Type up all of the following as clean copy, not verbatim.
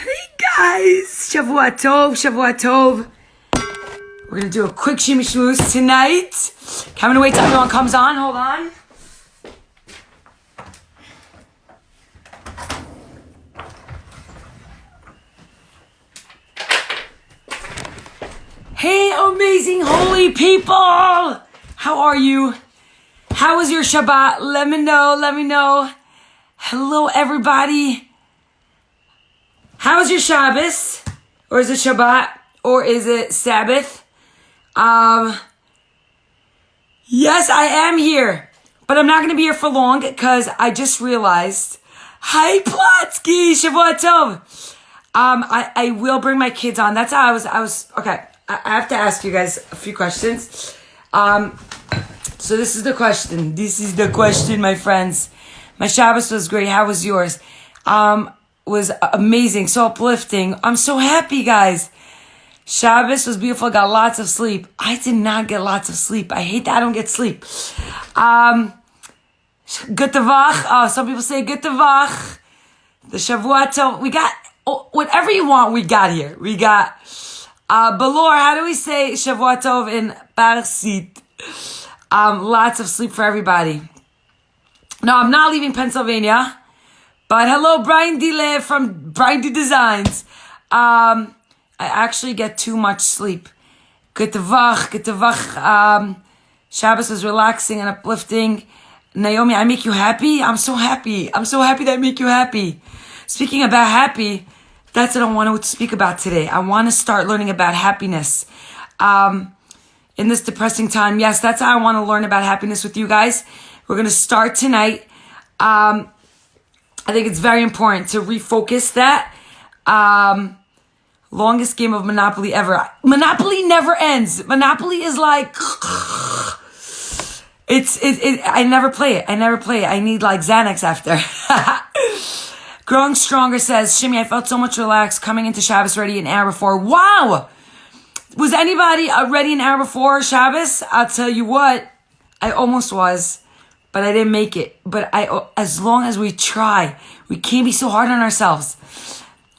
Hey guys, Shavua Tov, Shavua Tov. We're gonna do a quick Shimi Shmooze tonight. I'm gonna wait till everyone comes on, hold on. Hey amazing holy people! How are you? How was your Shabbat? Let me know. Hello everybody. How was your Shabbos? Or is it Shabbat? Or is it Sabbath? Yes, I am here. But I'm not going to be here for long because I just realized. Hi, Plotsky! Shavua Tov! I will bring my kids on. That's how I was, okay. I have to ask you guys a few questions. So this is the question. This is the question, my friends. My Shabbos was great. How was yours? Was amazing, so uplifting. I'm so happy, guys. Shabbos was beautiful. Got lots of sleep. I did not get lots of sleep. I hate that I don't get sleep. Good tavach. Some people say good tavach. The Shavua Tov. We got whatever you want. We got here. We got Balor. How do we say Shavua Tov in Parsit? Lots of sleep for everybody. No, I'm not leaving Pennsylvania. But hello, Brian Dile from Brian D Designs. I actually get too much sleep. Good tavach. Shabbos was relaxing and uplifting. Naomi, I make you happy? I'm so happy. I'm so happy that I make you happy. Speaking about happy, that's what I want to speak about today. I want to start learning about happiness. In this depressing time, yes, that's how I want to learn about happiness with you guys. We're going to start tonight. I think it's very important to refocus that. Longest game of Monopoly ever. Monopoly never ends. Monopoly is like... I never play it. I need like Xanax after. Growing Stronger says, Shimi, I felt so much relaxed coming into Shabbos ready an hour before. Wow! Was anybody ready an hour before Shabbos? I'll tell you what. I almost was. But I didn't make it. But as long as we try, we can't be so hard on ourselves.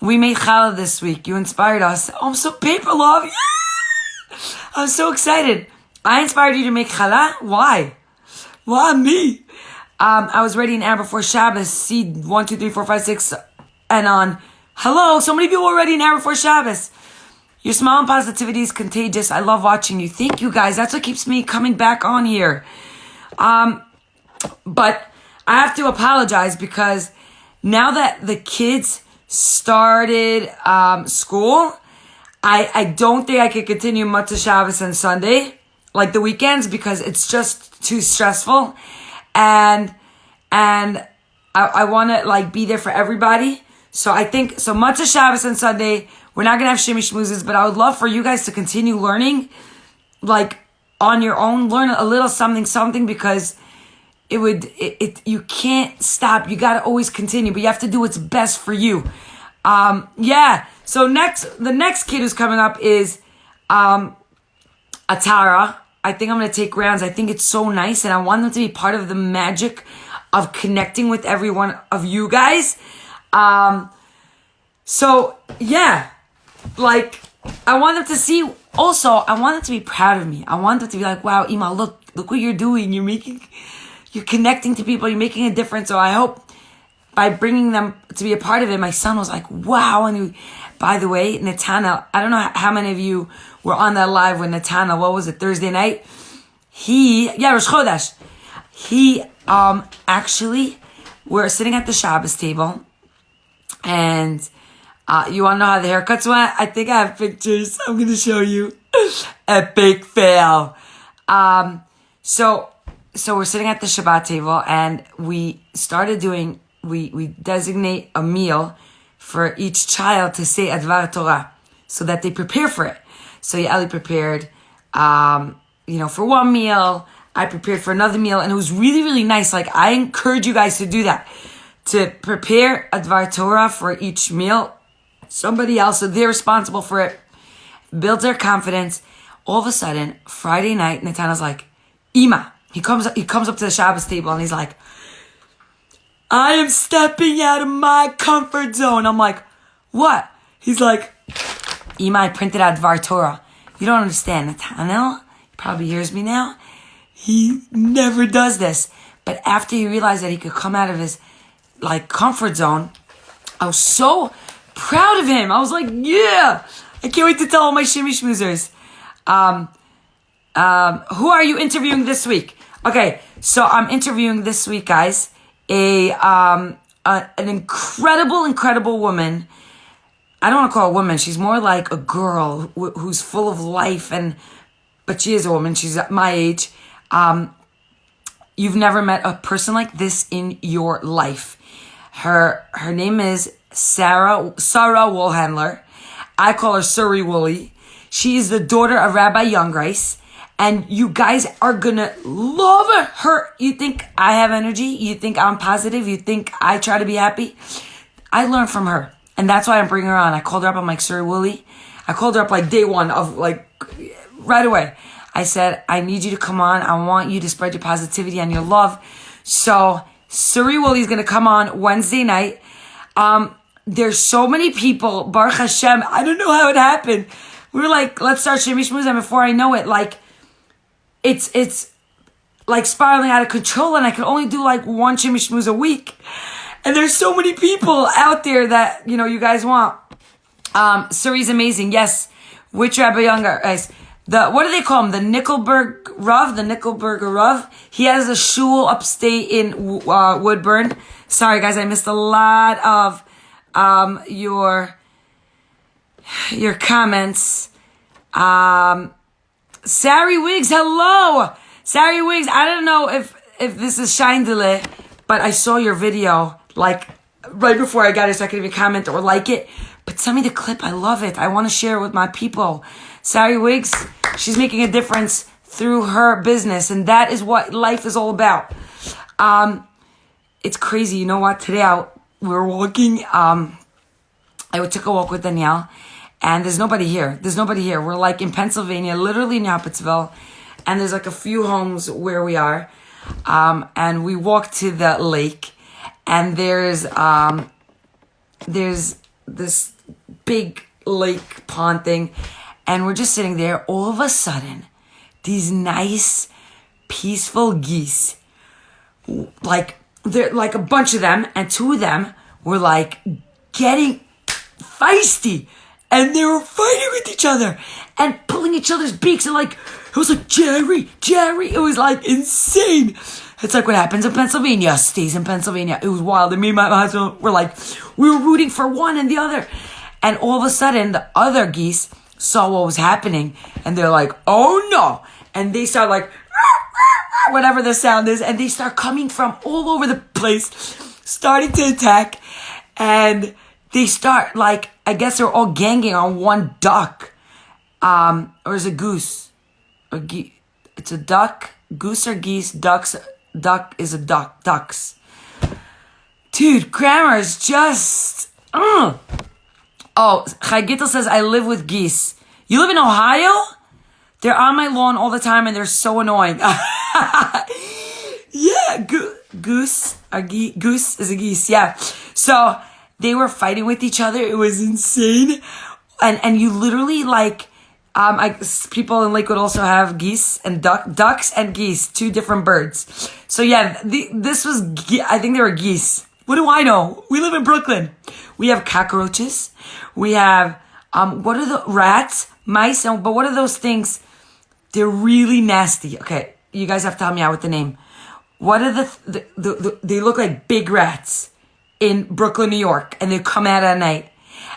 We made challah this week. You inspired us. Oh, I'm so paper love. Yeah! I'm so excited. I inspired you to make challah? Why? Why me? I was ready an hour before Shabbos. Seed 1, 2, 3, 4, 5, 6, and on. Hello, so many people were ready an hour before Shabbos. Your smile and positivity is contagious. I love watching you. Thank you, guys. That's what keeps me coming back on here. But I have to apologize because now that the kids started school, I don't think I could continue Matzah Shabbos and Sunday, like the weekends, because it's just too stressful. And I want to like be there for everybody. So I think, so Matzah Shabbos and Sunday, we're not going to have Shimi Shmoozes, but I would love for you guys to continue learning, like on your own, learn a little something because you can't stop. You got to always continue, but you have to do what's best for you. Yeah. So the next kid who's coming up is, Atara. I think I'm going to take rounds. I think it's so nice and I want them to be part of the magic of connecting with every one of you guys. So yeah, like I want them to see, also, I want them to be proud of me. I want them to be like, wow, Ima, look what you're doing. You're connecting to people. You're making a difference. So I hope by bringing them to be a part of it, my son was like, wow. And by the way, Netana, I don't know how many of you were on that live with Netana. What was it, Thursday night? Rosh Chodesh. Actually, we're sitting at the Shabbos table. And you want to know how the haircuts went? I think I have pictures. I'm going to show you. Epic fail. So we're sitting at the Shabbat table and we started doing, we designate a meal for each child to say Advar Torah so that they prepare for it. So Yaeli prepared, for one meal. I prepared for another meal and it was really, really nice. Like I encourage you guys to do that, to prepare Advar Torah for each meal. Somebody else, so they're responsible for it, builds their confidence. All of a sudden, Friday night, Natana's like, Ima. He comes up to the Shabbos table and he's like, I am stepping out of my comfort zone. I'm like, what? He's like, Ima, I printed out Dvar Torah. You don't understand. Natanel, he probably hears me now. He never does this. But after he realized that he could come out of his like comfort zone, I was so proud of him. I was like, yeah, I can't wait to tell all my Shimi Shmoozers. Who are you interviewing this week? Okay, so I'm interviewing this week, guys, an incredible woman. I don't want to call her a woman. She's more like a girl who's full of life, but she is a woman. She's my age. You've never met a person like this in your life. Her name is Sarah Woolhandler. I call her Suri Wooly. She is the daughter of Rabbi Youngreis. And you guys are gonna love her. You think I have energy? You think I'm positive? You think I try to be happy? I learned from her. And that's why I'm bringing her on. I called her up. I'm like, Suri Wooly. I called her up like day one of like, right away. I said, I need you to come on. I want you to spread your positivity and your love. So Suri Wooly's gonna come on Wednesday night. There's so many people, Baruch Hashem. I don't know how it happened. We were like, let's start Shimi Shmooze. And before I know it, like, it's like spiraling out of control, and I can only do like one Shimi Shmooze a week. And there's so many people out there that, you know, you guys want. Suri's amazing. Yes. Which Rabbi Younger, guys? What do they call him? The Nickelberg Rav. He has a shul upstate in Woodburn. Sorry, guys, I missed a lot of your comments. Sari Wiggs, hello. Sari Wiggs, I don't know if this is Shindele, but I saw your video like right before I got it, so I could even comment or like it. But send me the clip. I love it. I want to share it with my people. Sari Wiggs, she's making a difference through her business, and that is what life is all about. It's crazy. You know what? Today we were walking. I took a walk with Danielle. And there's nobody here. We're like in Pennsylvania, literally in Yappetzville. And there's like a few homes where we are. And we walk to the lake. And there's this big lake pond thing. And we're just sitting there. All of a sudden, these nice, peaceful geese, like, they're like a bunch of them. And two of them were like getting feisty. And they were fighting with each other and pulling each other's beaks. And like, it was like, Jerry. It was like insane. It's like what happens in Pennsylvania stays in Pennsylvania. It was wild. And me and my husband were like, we were rooting for one and the other. And all of a sudden, the other geese saw what was happening. And they're like, oh no. And they start like, whatever the sound is. And they start coming from all over the place, starting to attack. And they start like, I guess they're all ganging on one duck. Or is it goose? It's a duck. Goose or geese. Duck is a duck. Ducks. Dude, grammar is just... Oh, Chai Gittel says, I live with geese. You live in Ohio? They're on my lawn all the time and they're so annoying. Yeah, goose is a geese. Yeah. So... they were fighting with each other. It was insane. And you literally like, people in Lakewood also have geese and ducks and geese, two different birds. So yeah, I think they were geese. What do I know? We live in Brooklyn. We have cockroaches. We have, what are the rats, mice, but what are those things? They're really nasty. Okay, you guys have to help me out with the name. What are they look like big rats in Brooklyn, New York, and they come out at night,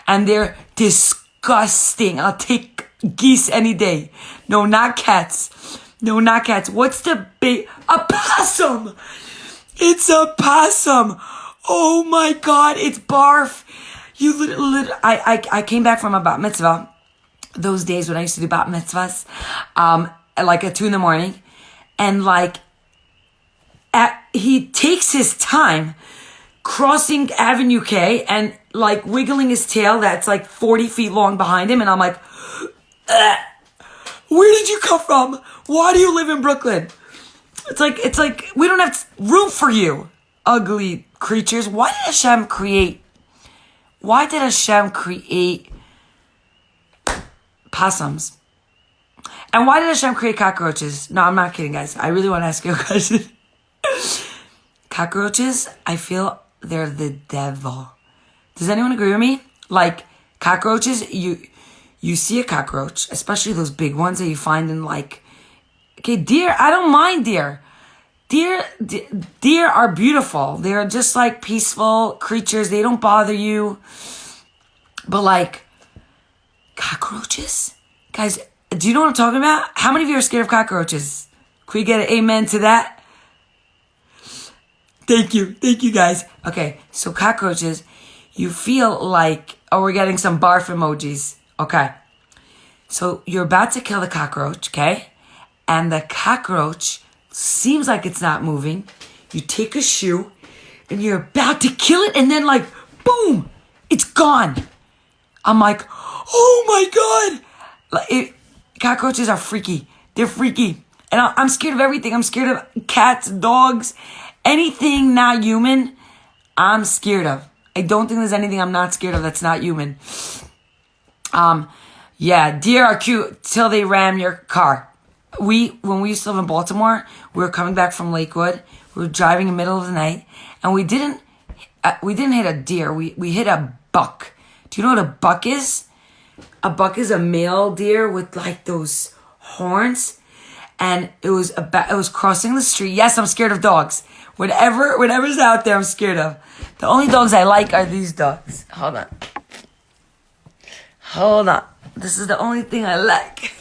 and they're disgusting. I'll take geese any day. No, not cats. What's the big... a possum! It's a possum! Oh my God, it's barf! I came back from a bat mitzvah, those days when I used to do bat mitzvahs, like at 2 a.m, and like, he takes his time crossing Avenue K and like wiggling his tail that's like 40 feet long behind him. And I'm like, where did you come from? Why do you live in Brooklyn? It's like we don't have room for you, ugly creatures. Why did Hashem create possums. And why did Hashem create cockroaches? No, I'm not kidding, guys. I really want to ask you a question. Cockroaches, I feel they're the devil. Does anyone agree with me? Like, cockroaches, you see a cockroach, especially those big ones that you find in like, okay, deer, I don't mind deer. Deer are beautiful. They're just like peaceful creatures. They don't bother you. But like, cockroaches? Guys, do you know what I'm talking about? How many of you are scared of cockroaches? Can we get an amen to that? Thank you guys. Okay, so cockroaches, you feel like, oh, we're getting some barf emojis. Okay, so you're about to kill the cockroach, okay? And the cockroach seems like it's not moving. You take a shoe and you're about to kill it, and then like, boom, it's gone. I'm like, oh my God. Cockroaches are freaky. They're freaky. And I'm scared of everything. I'm scared of cats, dogs, anything not human, I'm scared of. I don't think there's anything I'm not scared of that's not human. Yeah, deer are cute till they ram your car. When we used to live in Baltimore, we were coming back from Lakewood. We were driving in the middle of the night, and we didn't hit a deer. We hit a buck. Do you know what a buck is? A buck is a male deer with like those horns, and it was crossing the street. Yes, I'm scared of dogs. Whatever's out there, I'm scared of. The only dogs I like are these dogs. Hold on. This is the only thing I like.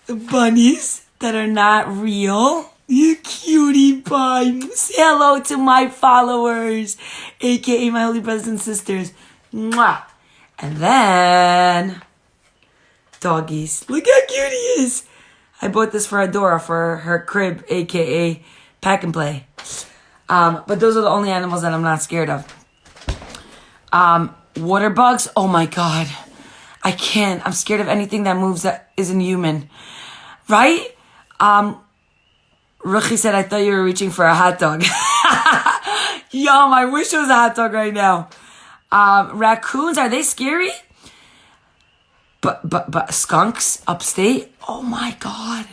The bunnies that are not real. You cutie pie. Say hello to my followers, aka my holy brothers and sisters. Mwah. And then doggies. Look how cute he is. I bought this for Adora for her crib, aka pack and play. But those are the only animals that I'm not scared of. Water bugs. Oh my God. I can't. I'm scared of anything that moves that isn't human. Right? Ruchi said, I thought you were reaching for a hot dog. Yum, I wish it was a hot dog right now. Raccoons, are they scary? But skunks upstate? Oh my God.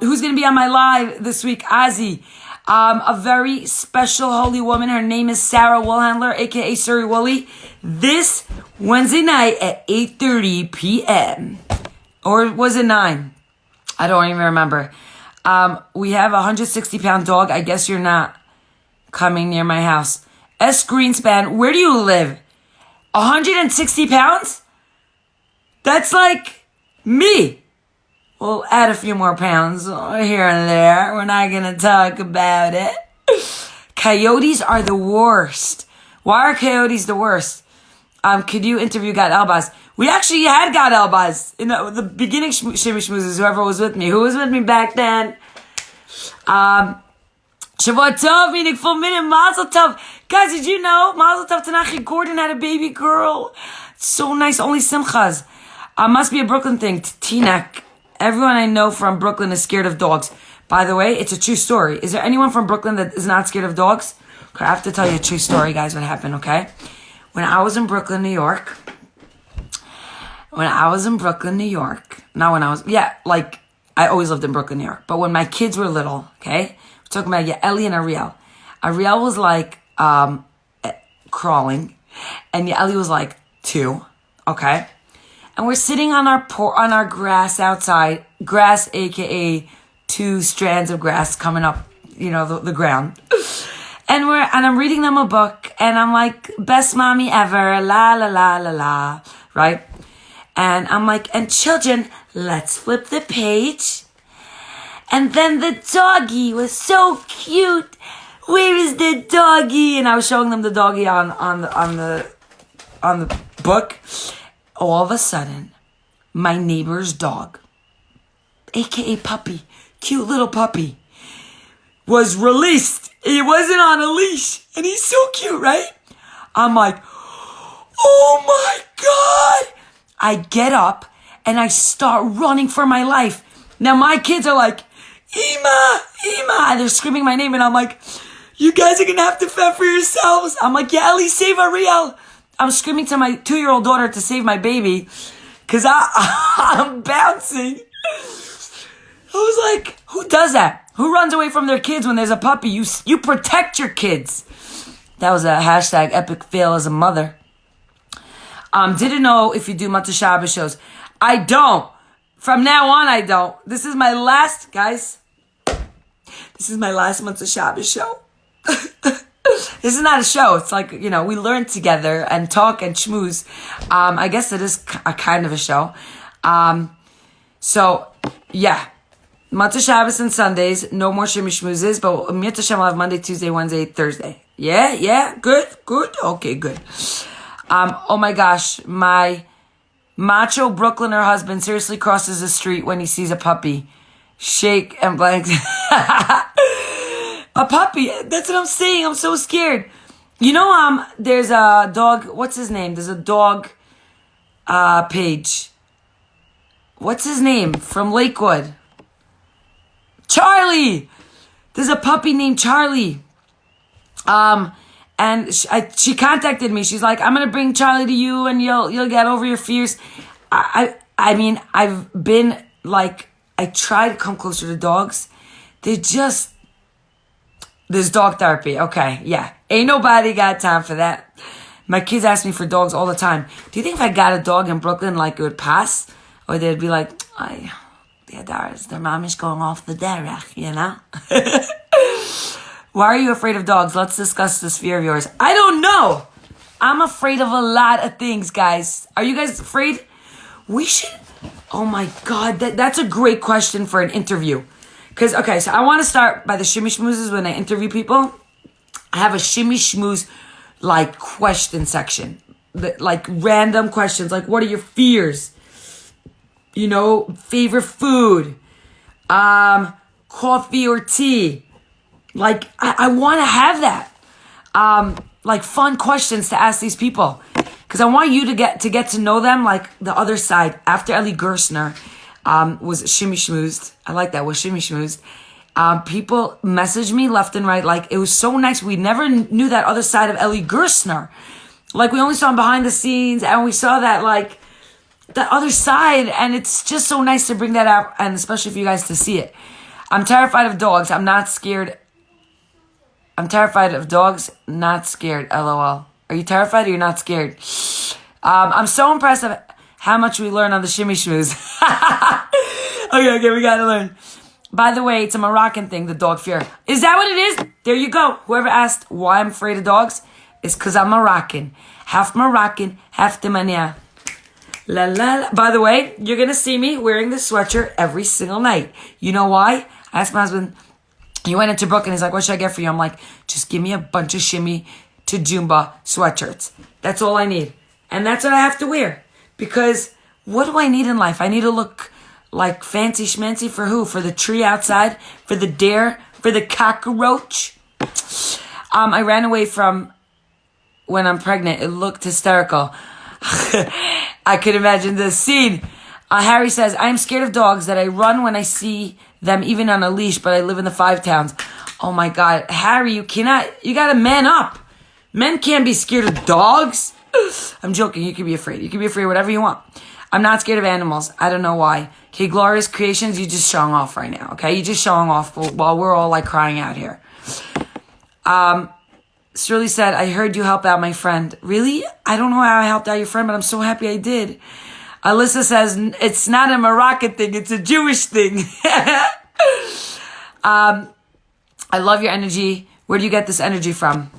Who's going to be on my live this week? Ozzy. A very special holy woman. Her name is Sarah Woolhandler, aka Suri Wooly. This Wednesday night at 8:30 p.m. Or was it 9? I don't even remember. We have a 160-pound dog. I guess you're not coming near my house. S. Greenspan, where do you live? 160 pounds? That's like me. We'll add a few more pounds here and there. We're not going to talk about it. Coyotes are the worst. Why are coyotes the worst? Could you interview Gad Elbaz? We actually had Gad Elbaz in the beginning. Shimi Shmoozes, whoever was with me. Who was with me back then? Shavua Tov, meaning full minute, Mazel Tov. Guys, did you know Mazel Tov Tanachi Gordon had a baby girl? It's so nice. Only Simchas. Must be a Brooklyn thing. Tinak. Everyone I know from Brooklyn is scared of dogs. By the way, it's a true story. Is there anyone from Brooklyn that is not scared of dogs? Okay, I have to tell you a true story, guys, what happened, okay? When I was in Brooklyn, New York. I always lived in Brooklyn, New York. But when my kids were little, okay? We're talking about Yaeli and Ariel. Ariel was like crawling, and Yaeli was like 2, okay? And we're sitting on our grass outside, grass aka 2 strands of grass coming up, the ground. And I'm reading them a book, and I'm like, best mommy ever, la la la la la, right? And I'm like, and children, let's flip the page. And then the doggy was so cute. Where is the doggy? And I was showing them the doggy on the book. All of a sudden, my neighbor's dog, aka puppy, cute little puppy, was released. He wasn't on a leash, and he's so cute, right? I'm like, oh my God. I get up, and I start running for my life. Now, my kids are like, Ima, Ima. They're screaming my name, and I'm like, you guys are going to have to fend for yourselves. I'm like, yeah, Ellie, save Ariel. I'm screaming to my 2-year-old daughter to save my baby because I'm bouncing. I was like, who does that? Who runs away from their kids when there's a puppy? You protect your kids. That was a hashtag epic fail as a mother. Didn't know if you do Matzah Shabbos shows. I don't. From now on, I don't. This is my last, guys. This is my last Matzah Shabbos show. This is not a show. It's like, we learn together and talk and schmooze. I guess it is a kind of a show. So, yeah. Matzah Shabbos and Sundays. No more Shimi Shmoozes. But Mitzvah Hashem will have Monday, Tuesday, Wednesday, Thursday. Yeah. Good. Okay, good. Oh my gosh. My macho Brooklyner husband seriously crosses the street when he sees a puppy. Shake and blank. A puppy. That's what I'm saying. I'm so scared. There's a dog. What's his name? There's a dog page. What's his name? From Lakewood. Charlie. There's a puppy named Charlie. And she contacted me. She's like, I'm going to bring Charlie to you and you'll get over your fears. I mean, I've been like, I try to come closer to dogs. There's dog therapy. Okay, yeah. Ain't nobody got time for that. My kids ask me for dogs all the time. Do you think if I got a dog in Brooklyn, like it would pass? Or they'd be like, their mom is going off the derech, Why are you afraid of dogs? Let's discuss this fear of yours. I don't know. I'm afraid of a lot of things, guys. Are you guys afraid? We should... Oh my God, that's a great question for an interview. Because, okay, so I want to start by the Shimmy Shmoozes when I interview people. I have a Shimmy Shmooze, question section. Random questions. What are your fears? Favorite food? Coffee or tea? I want to have that. Fun questions to ask these people. Because I want you to get to know them, the other side. After Ellie Gerstner was Shimmy Shmoozed. I like that, was Shimmy Shmoozed. People messaged me left and right. It was so nice. We never knew that other side of Ellie Gerstner. We only saw him behind the scenes, and we saw that, the other side. And it's just so nice to bring that out, and especially for you guys to see it. I'm terrified of dogs. I'm not scared. I'm terrified of dogs, not scared, LOL. Are you terrified or you're not scared? I'm so impressed of how much we learn on the Shimmy Shmooze. Okay, we gotta learn. By the way, it's a Moroccan thing, the dog fear. Is that what it is? There you go. Whoever asked why I'm afraid of dogs, it's because I'm Moroccan. Half Temania. La la la. By the way, you're gonna see me wearing this sweatshirt every single night. You know why? I asked my husband, he went into Brooklyn, he's like, what should I get for you? I'm like, just give me a bunch of Shimmy to Jumba sweatshirts. That's all I need. And that's what I have to wear. Because what do I need in life? I need to look like fancy schmancy for who? For the tree outside? For the dare? For the cockroach? I ran away from when I'm pregnant. It looked hysterical. I could imagine the scene. Harry says, I am scared of dogs that I run when I see them even on a leash, but I live in the 5 towns. Oh my God. Harry, you gotta man up. Men can't be scared of dogs. I'm joking. You can be afraid. You can be afraid of whatever you want. I'm not scared of animals. I don't know why. Okay, Glorious Creations, you're just showing off right now. Okay, you're just showing off while we're all crying out here. Shirley said, I heard you help out my friend. Really? I don't know how I helped out your friend, but I'm so happy I did. Alyssa says, it's not a Moroccan thing. It's a Jewish thing. I love your energy. Where do you get this energy from?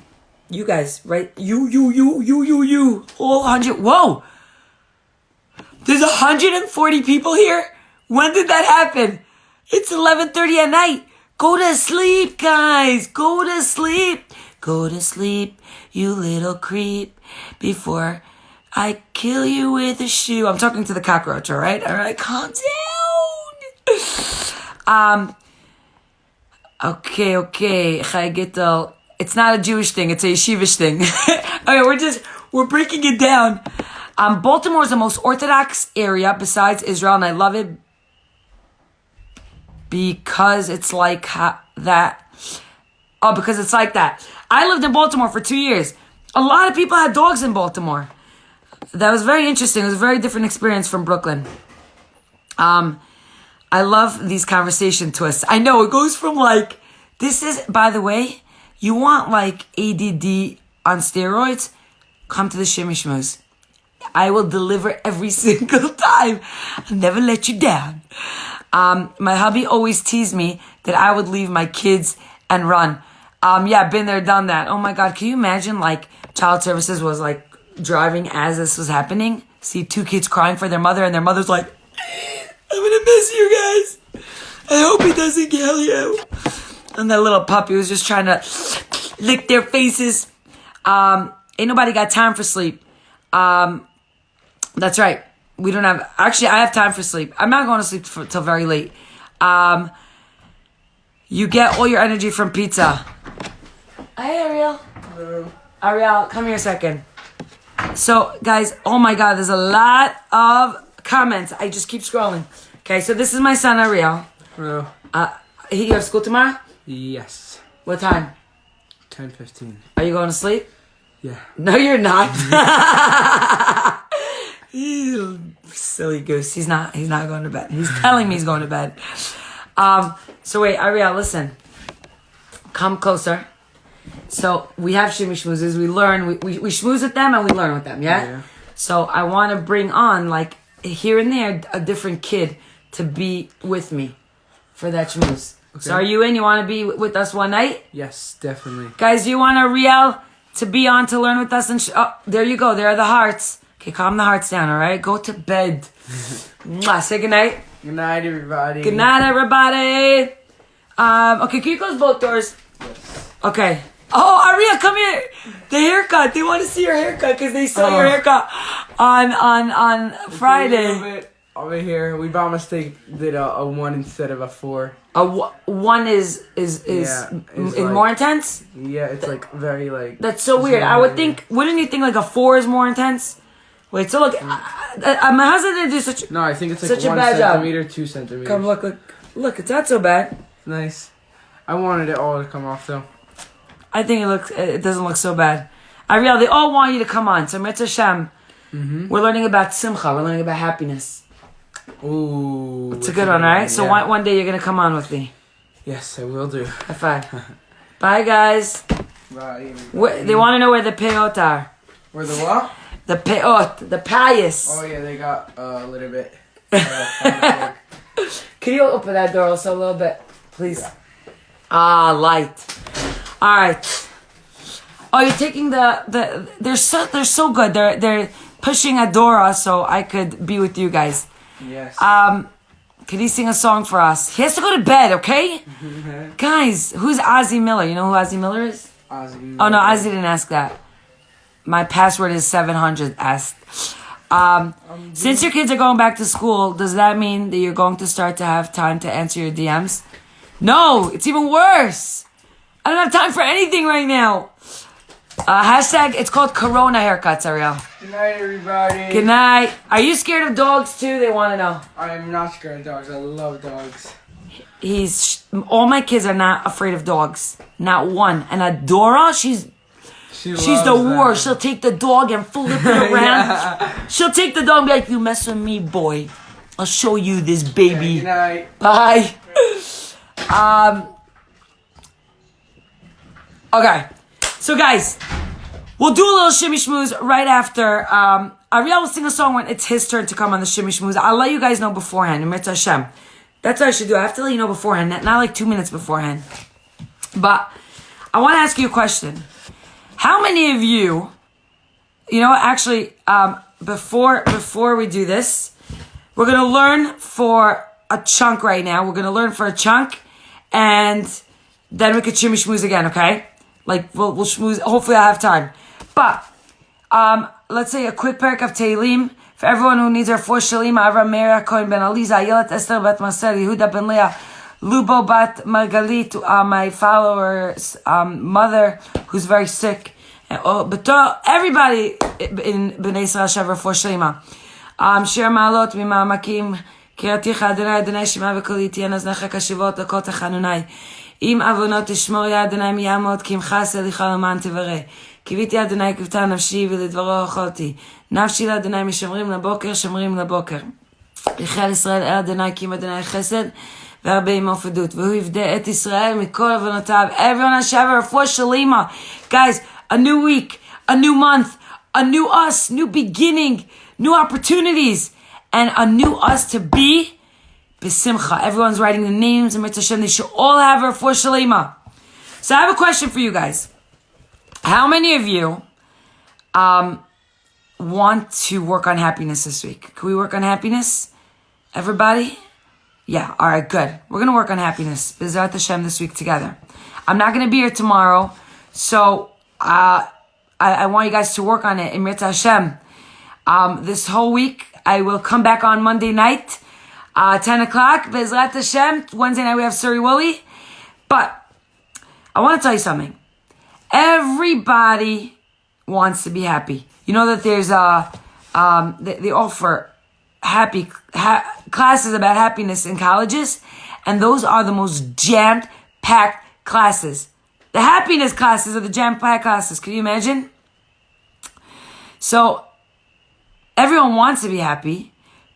You guys, right? You. All 100. Whoa. There's 140 people here? When did that happen? It's 11:30 at night. Go to sleep, guys. Go to sleep. Go to sleep, you little creep, before I kill you with a shoe. I'm talking to the cockroach, all right? All right, calm down. Okay. It's not a Jewish thing. It's a yeshivish thing. Okay, we're breaking it down. Baltimore is the most Orthodox area besides Israel, and I love it because it's like that. Oh, because it's like that. I lived in Baltimore for 2 years. A lot of people had dogs in Baltimore. That was very interesting. It was a very different experience from Brooklyn. I love these conversation twists. I know it goes from like, this is, by the way, you want like ADD on steroids? Come to the Shimmy Shmooze. I will deliver every single time. I'll never let you down. My hubby always teased me that I would leave my kids and run. Yeah, been there, done that. Oh my God, can you imagine like child services was like driving as this was happening? See two kids crying for their mother and their mother's like, I'm gonna miss you guys. I hope he doesn't kill you. And that little puppy was just trying to lick their faces. Ain't nobody got time for sleep. That's right. We don't have, actually I have time for sleep. I'm not going to sleep till very late. You get all your energy from pizza. Hey Ariel. Hello. Ariel, come here a second. So guys, oh my God, there's a lot of comments. I just keep scrolling. Okay, so this is my son Ariel. Hello. You have school tomorrow? Yes. What time? 10:15. Are you going to sleep? Yeah. No, you're not. You silly goose. He's not going to bed. He's telling me he's going to bed. So wait, Ariel, listen. Come closer. So we have Shimmy Shmoozes. We learn, we schmooze with them and we learn with them, yeah? So I want to bring on, like, here and there, a different kid to be with me for that schmooze. Okay. So are you in? You want to be with us one night? Yes, definitely. Guys, do you want Ariel to be on to learn with us? And oh, there you go. There are the hearts. Okay, calm the hearts down, all right? Go to bed. Mwah. Say goodnight. Good night, everybody. Good night, everybody. Okay, can you close both doors? Yes. Okay. Oh, Ariel, come here. The haircut. They want to see your haircut because they saw your haircut on Friday. Over here, we by mistake did a 1 instead of a 4. One is like, more intense? Yeah, it's like very like... That's so weird. I would think, wouldn't you think like a 4 is more intense? Wait, so look, my husband didn't do such... No, I think it's like such 1 a bad centimeter, job. 2 centimeters. Come, look, it's not so bad. Nice. I wanted it all to come off though. I think it doesn't look so bad. Ariel, they all want you to come on. So Mitzvah Shem, we're learning about Simcha. We're learning about happiness. Ooh. It's a good one, right? So one day you're going to come on with me. Yes, I will do. High five. Bye, guys. Bye. They want to know where the peot are. Where the what? The peot, the pious. Oh yeah, they got a little bit. Can you open that door also a little bit, please? Ah, light. All right. Oh, you're taking they're so good. They're pushing Adora so I could be with you guys. Yes. Could he sing a song for us? He has to go to bed, okay? Guys, who's Ozzy Miller? You know who Ozzy Miller is? Ozzy Miller. Oh no, Ozzy didn't ask that. My password is 700 asked. Since your kids are going back to school, does that mean that you're going to start to have time to answer your DMs? No, it's even worse. I don't have time for anything right now. Hashtag, it's called Corona haircuts, Ariel. Good night, everybody. Good night. Are you scared of dogs too? They want to know. I am not scared of dogs. I love dogs. All my kids are not afraid of dogs. Not one. And Adora, she's the worst. She'll take the dog and flip it around. Yeah. She'll take the dog and be like, you mess with me, boy. I'll show you this baby. Good night. Bye. Okay. So guys, we'll do a little Shimmy Shmooze right after. Ariel will sing a song when it's his turn to come on the Shimmy Shmooze. I'll let you guys know beforehand. Mitzvah Hashem. That's what I should do. I have to let you know beforehand, not like 2 minutes beforehand. But I want to ask you a question. How many of you know, actually, before we do this, we're going to learn for a chunk right now. We're going to learn for a chunk, and then we could Shimmy Shmooze again, okay? Like, we'll schmooze. Hopefully I have time. But, let's say a quick parak of Tehillim. For everyone who needs our 4 Shalim, Avram Meir, Cohen Ben Aliza, Ayelet Esther Bat Masel, Yehuda Ben Leah, Lubo Bat Margalit, my follower's mother, who's very sick. But everybody in Bnei Yisrael Shavar 4 Shalima. Shir Ma'alot Mima'amakim, Kiraticha Adonai Adonai Shema V'kol Yitien Aznecha Kashivot Lakot Echanunai. Im Avonot Tishmor Ya Adonai Miyamot, Kim Chas Elicha Laman Tivareh. קיוויתי אדוני כבתה נפשי ולדברו אכלתי. נפשי לאדוני משמרים לבוקר, שמרים לבוקר. יחיה על ישראל אל אדוני כי אם אדוני חסד והרבה עמו פדות. והוא יפדה את ישראל מכל עוונותיו. Everyone has a רפואה שלמה. Guys, a new week, a new month, a new us, new beginning, new opportunities, and a new us to be besimcha. Everyone's writing the names and Mitzvah Hashem. They should all have a rafua shalema. So I have a question for you guys. How many of you want to work on happiness this week? Can we work on happiness? Everybody? Yeah, all right, good. We're going to work on happiness. B'ezrat Hashem this week together. I'm not going to be here tomorrow, so I want you guys to work on it in Mitzvah Hashem. This whole week, I will come back on Monday night, 10 o'clock, B'ezrat Hashem. Wednesday night, we have Suri Wooly. But I want to tell you something. Everybody wants to be happy. You know that there's they offer classes about happiness in colleges, and those are the most jam-packed classes. The happiness classes are the jam-packed classes. Can you imagine? So everyone wants to be happy,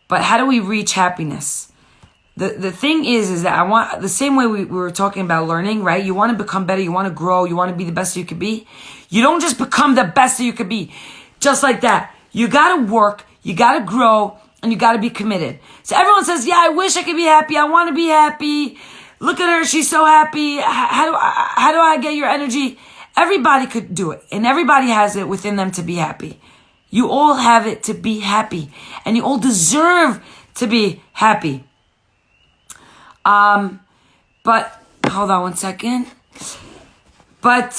but how do we reach happiness? The thing is that I want, the same way we were talking about learning, right? You want to become better, you want to grow, you want to be the best you could be. You don't just become the best that you could be. Just like that. You got to work, you got to grow, and you got to be committed. So everyone says, yeah, I wish I could be happy. I want to be happy. Look at her, she's so happy. How do I get your energy? Everybody could do it, and everybody has it within them to be happy. You all have it to be happy, and you all deserve to be happy. But hold on one second. But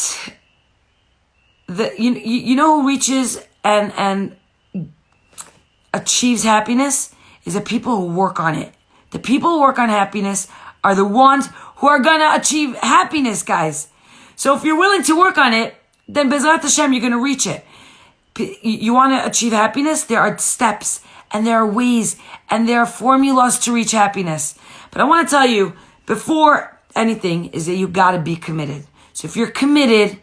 you know who reaches and achieves happiness is the people who work on it. The people who work on happiness are the ones who are gonna achieve happiness, guys. So if you're willing to work on it, then B'ezrat Hashem, you're gonna reach it. You want to achieve happiness? There are steps, and there are ways, and there are formulas to reach happiness. But I want to tell you, before anything, is that you got to be committed. So if you're committed,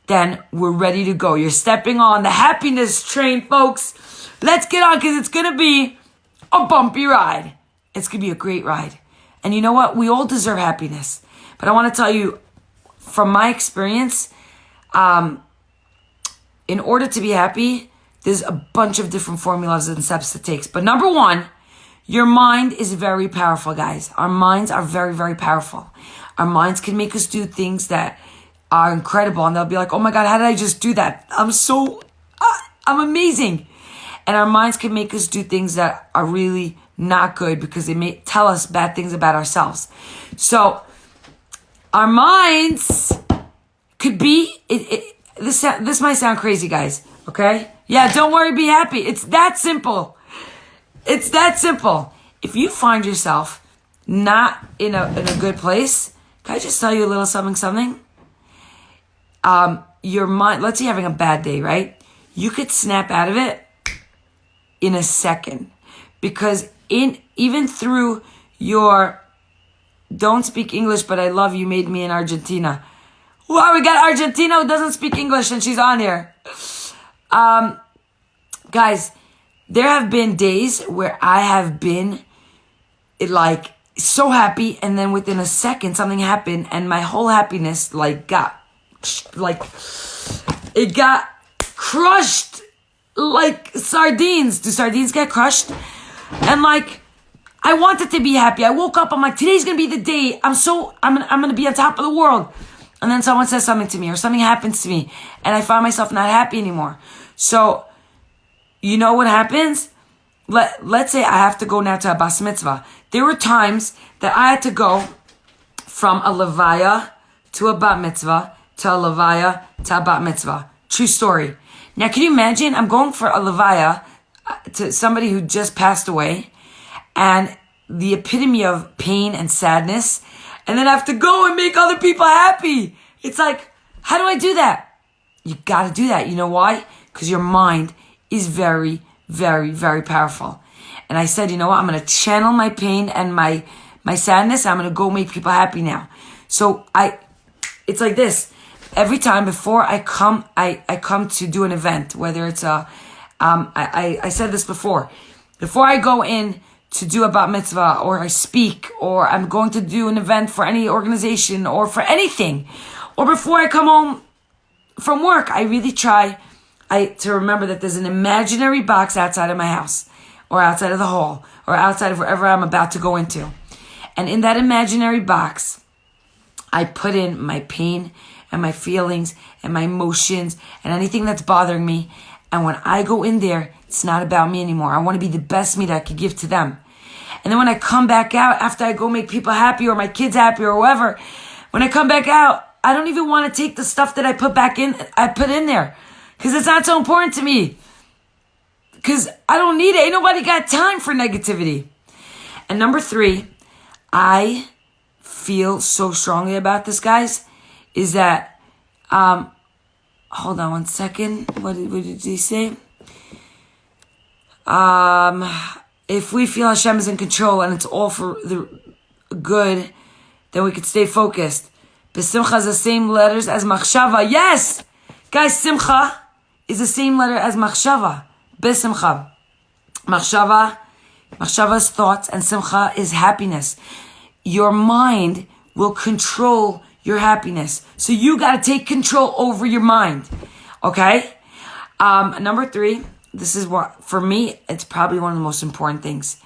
then we're ready to go. You're stepping on the happiness train, folks. Let's get on, because it's going to be a bumpy ride. It's going to be a great ride. And you know what? We all deserve happiness. But I want to tell you, from my experience, in order to be happy, there's a bunch of different formulas and steps it takes. But number one, your mind is very powerful, guys. Our minds are very, very powerful. Our minds can make us do things that are incredible. And they'll be like, oh my God, how did I just do that? I'm amazing. And our minds can make us do things that are really not good because they may tell us bad things about ourselves. So our minds could be, this might sound crazy, guys. Okay? Yeah, don't worry, be happy. It's that simple. It's that simple. If you find yourself not in a good place, can I just tell you a little something? Your mind, let's say you're having a bad day, right? You could snap out of it in a second. Because even through your don't speak English, but I love you made me in Argentina. Wow, we got Argentina who doesn't speak English and she's on here. Guys, there have been days where I have been so happy, and then within a second something happened and my whole happiness got crushed like sardines. Do sardines get crushed? And I wanted to be happy. I woke up, I'm like, today's gonna be the day. I'm gonna be on top of the world. And then someone says something to me or something happens to me and I find myself not happy anymore. So you know what happens? Let's say I have to go now to a bas mitzvah. There were times that I had to go from a levaya to a bat mitzvah, to a levaya to a bat mitzvah. True story. Now, can you imagine? I'm going for a levaya to somebody who just passed away, and the epitome of pain and sadness, and then I have to go and make other people happy. It's like, how do I do that? You got to do that. You know why? Because your mind is very, very, very powerful. And I said, you know what? I'm going to channel my pain and my sadness. I'm going to go make people happy now. So it's like this. every time before I come to do an event, whether it's I said this before I go in to do a bat mitzvah, or I speak, or I'm going to do an event for any organization or for anything, or before I come home from work, I really try to remember that there's an imaginary box outside of my house, or outside of the hall, or outside of wherever I'm about to go into. And in that imaginary box, I put in my pain and my feelings and my emotions and anything that's bothering me. And when I go in there, it's not about me anymore. I want to be the best me that I could give to them. And then when I come back out, after I go make people happy or my kids happy or whoever, when I come back out, I don't even want to take the stuff that I put in there. Because it's not so important to me. Because I don't need it. Ain't nobody got time for negativity. And number 3, I feel so strongly about this, guys, is that, hold on one second. What did he say? If we feel Hashem is in control and it's all for the good, then we could stay focused. Besimcha is the same letters as machshava. Yes! Guys, simcha is the same letter as machshava. Besimcha. Machshava is thoughts, and simcha is happiness. Your mind will control your happiness. So you got to take control over your mind. Okay? Number 3, this is what, for me, it's probably one of the most important things.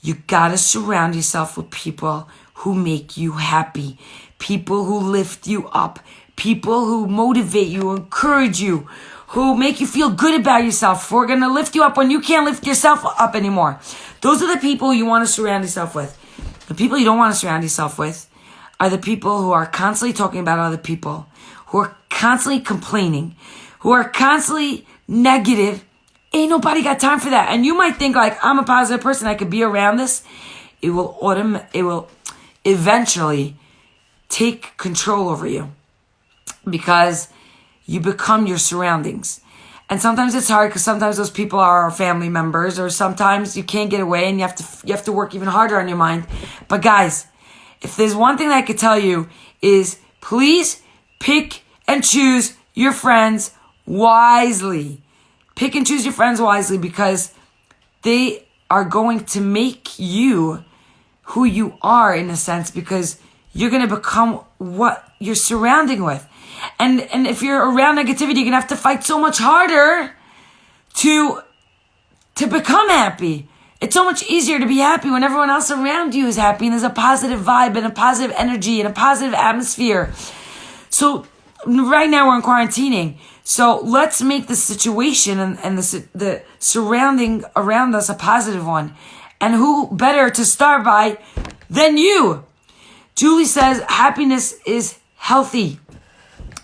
You got to surround yourself with people who make you happy. People who lift you up. People who motivate you, encourage you, who make you feel good about yourself, who are going to lift you up when you can't lift yourself up anymore. Those are the people you want to surround yourself with. The people you don't want to surround yourself with are the people who are constantly talking about other people, who are constantly complaining, who are constantly negative. Ain't nobody got time for that. And you might think like, I'm a positive person, I could be around this. It will eventually take control over you because you become your surroundings. And sometimes it's hard because sometimes those people are our family members, or sometimes you can't get away and you have to work even harder on your mind. But guys, if there's one thing that I could tell you is please pick and choose your friends wisely. Pick and choose your friends wisely, because they are going to make you who you are, in a sense, because you're going to become what you're surrounding with. And if you're around negativity, you're going to have to fight so much harder to become happy. It's so much easier to be happy when everyone else around you is happy and there's a positive vibe and a positive energy and a positive atmosphere. So right now we're in quarantining. So let's make the situation and the surrounding around us a positive one. And who better to start by than you? Julie says happiness is healthy.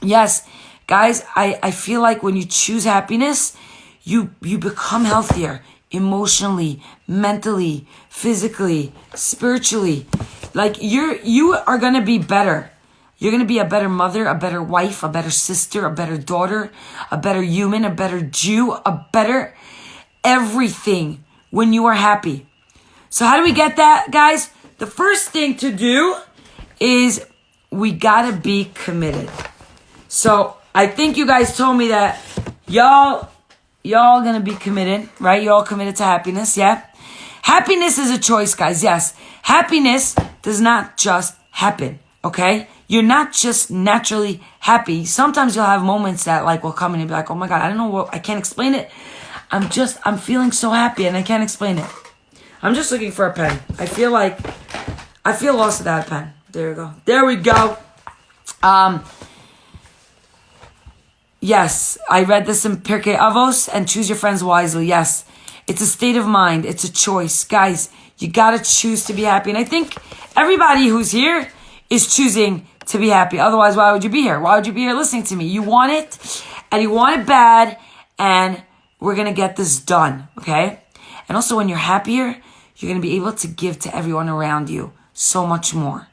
Yes, guys, I feel like when you choose happiness, you become healthier emotionally, mentally, physically, spiritually. Like you are going to be better. You're going to be a better mother, a better wife, a better sister, a better daughter, a better human, a better Jew, a better everything when you are happy. So how do we get that, guys? The first thing to do is we got to be committed. So I think you guys told me that y'all going to be committed, right? You're all committed to happiness, yeah? Happiness is a choice, guys, yes. Happiness does not just happen, okay? You're not just naturally happy. Sometimes you'll have moments that like will come in and be like, oh my God, I don't know what, I can't explain it. I'm feeling so happy and I can't explain it. I'm just looking for a pen. I feel lost without a pen. There we go. There we go. Yes, I read this in Pirkei Avos, and choose your friends wisely. Yes, it's a state of mind. It's a choice. Guys, you got to choose to be happy. And I think everybody who's here is choosing to be happy. Otherwise, why would you be here? Why would you be here listening to me? You want it, and you want it bad, and we're going to get this done, okay? And also, when you're happier, you're going to be able to give to everyone around you so much more.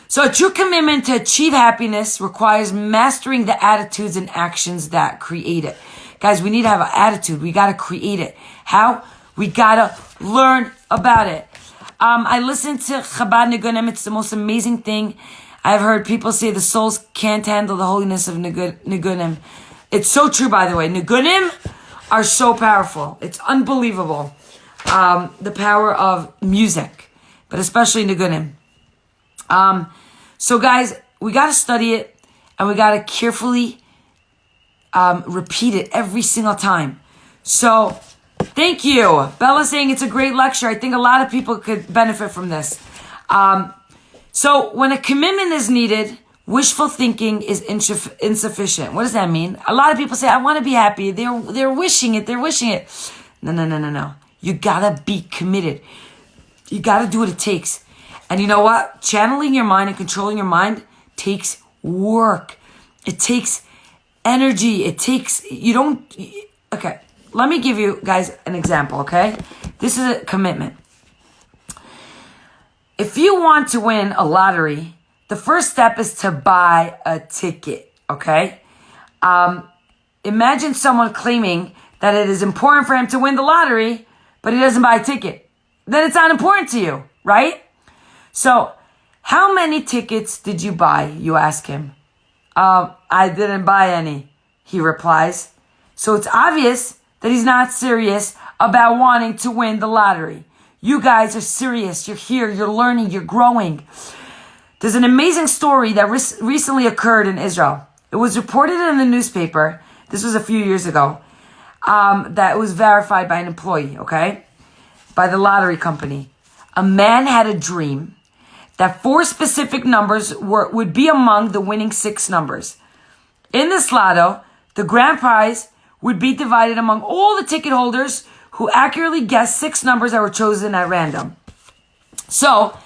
So a true commitment to achieve happiness requires mastering the attitudes and actions that create it. Guys, we need to have an attitude. We got to create it. How? We got to learn about it. I listened to Chabad Nigunim. It's the most amazing thing. I've heard people say the souls can't handle the holiness of nigunim. It's so true, by the way. Nigunim are so powerful. It's unbelievable. The power of music, but especially nigunim. So guys, we got to study it, and we got to carefully repeat it every single time. So thank you. Bella's saying it's a great lecture. I think a lot of people could benefit from this. So when a commitment is needed, wishful thinking is insufficient. What does that mean? A lot of people say, I want to be happy. They're wishing it. They're wishing it. No. You gotta be committed. You gotta do what it takes. And you know what? Channeling your mind and controlling your mind takes work. It takes energy. Okay. Let me give you guys an example, okay? This is a commitment. If you want to win a lottery, the first step is to buy a ticket, okay? Imagine someone claiming that it is important for him to win the lottery, but he doesn't buy a ticket. Then it's not important to you, right? So, how many tickets did you buy? You ask him. I didn't buy any, he replies. So it's obvious that he's not serious about wanting to win the lottery. You guys are serious. You're here. You're learning. You're growing. There's an amazing story that recently occurred in Israel. It was reported in the newspaper. This was a few years ago. That was verified by an employee, okay? By the lottery company. A man had a dream that 4 specific numbers would be among the winning 6 numbers. In this lotto, the grand prize would be divided among all the ticket holders who accurately guessed 6 numbers that were chosen at random. So,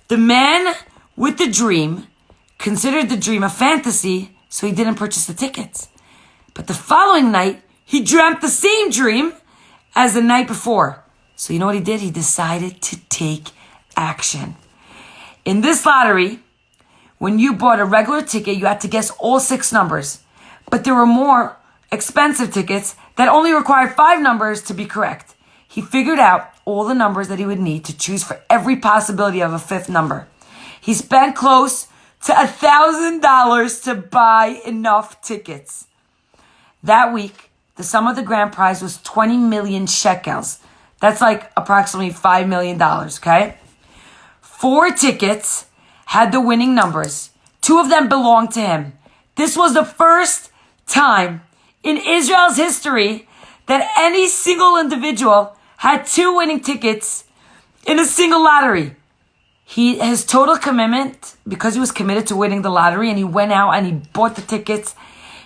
the man with the dream considered the dream a fantasy, so he didn't purchase the tickets. But the following night, he dreamt the same dream as the night before. So you know what he did? He decided to take action. In this lottery, when you bought a regular ticket, you had to guess all 6 numbers. But there were more expensive tickets that only required 5 numbers to be correct. He figured out all the numbers that he would need to choose for every possibility of a 5th number. He spent close to $1,000 to buy enough tickets. That week, the sum of the grand prize was 20 million shekels. That's like approximately $5 million, okay? 4 tickets had the winning numbers. 2 of them belonged to him. This was the first time in Israel's history that any single individual had 2 winning tickets in a single lottery. His total commitment, because he was committed to winning the lottery and he went out and he bought the tickets,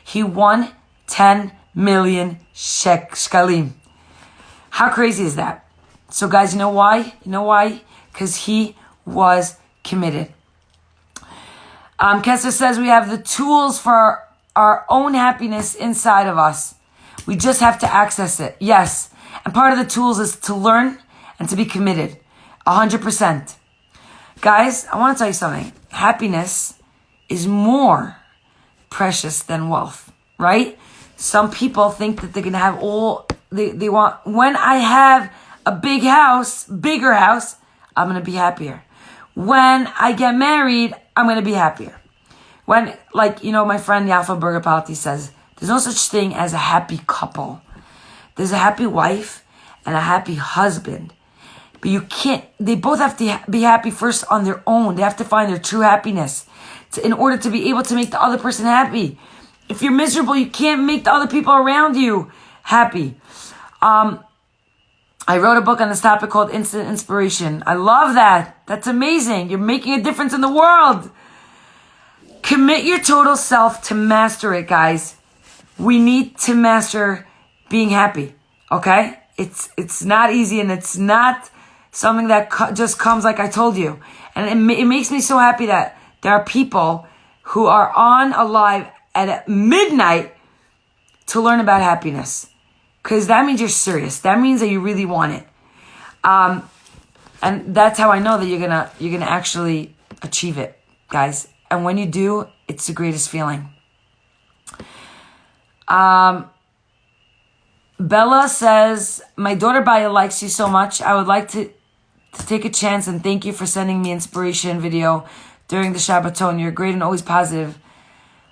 he won 10 million shekalim. How crazy is that? So guys, you know why? Because he was committed. Kessler says we have the tools for our own happiness inside of us. We just have to access it. Yes. And part of the tools is to learn and to be committed. 100%. Guys, I want to tell you something. Happiness is more precious than wealth, right? Some people think that they're going to have all they want. When I have a bigger house, I'm going to be happier. When I get married, I'm going to be happier. When, my friend Yafa Berger-Palti says, there's no such thing as a happy couple. There's a happy wife and a happy husband. But they both have to be happy first on their own. They have to find their true happiness in order to be able to make the other person happy. If you're miserable, you can't make the other people around you happy. I wrote a book on this topic called Instant Inspiration. I love that. That's amazing. You're making a difference in the world. Commit your total self to master it, guys. We need to master being happy, okay? It's not easy, and it's not something that just comes like I told you. And it makes me so happy that there are people who are on alive at midnight to learn about happiness. Because that means you're serious. That means that you really want it. And that's how I know that you're gonna actually achieve it, guys. And when you do, it's the greatest feeling. Bella says, my daughter Baya likes you so much. I would like to take a chance and thank you for sending me inspiration video during the Shabbaton. You're great and always positive.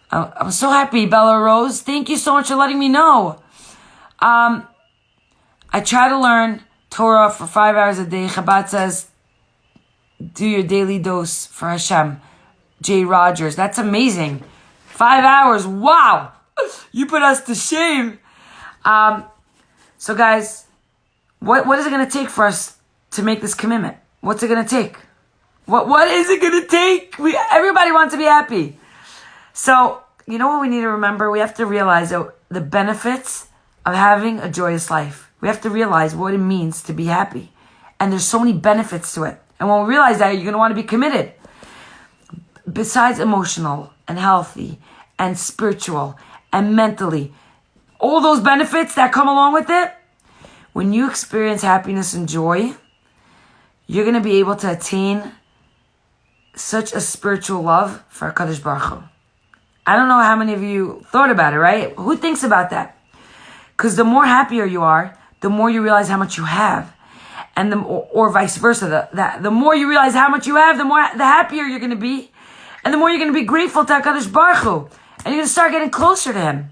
I'm so happy, Bella Rose. Thank you so much for letting me know. I try to learn Torah for 5 hours a day. Chabad says, do your daily dose for Hashem. Jay Rogers. That's amazing. 5 hours. Wow. You put us to shame. So guys, what is it going to take for us to make this commitment? What's it going to take? What is it going to take? Everybody wants to be happy. So, you know what we need to remember? We have to realize the benefits of having a joyous life. We have to realize what it means to be happy. And there's so many benefits to it. And when we realize that, you're going to want to be committed. Besides emotional and healthy and spiritual and mentally, all those benefits that come along with it, when you experience happiness and joy, you're going to be able to attain such a spiritual love for HaKadosh Baruch Hu. I don't know how many of you thought about it, right? Who thinks about that? Because the more happier you are, the more you realize how much you have. And or vice versa. The more you realize how much you have, the happier you're going to be. And the more you're going to be grateful to HaKadosh Baruch Hu. And you're going to start getting closer to Him.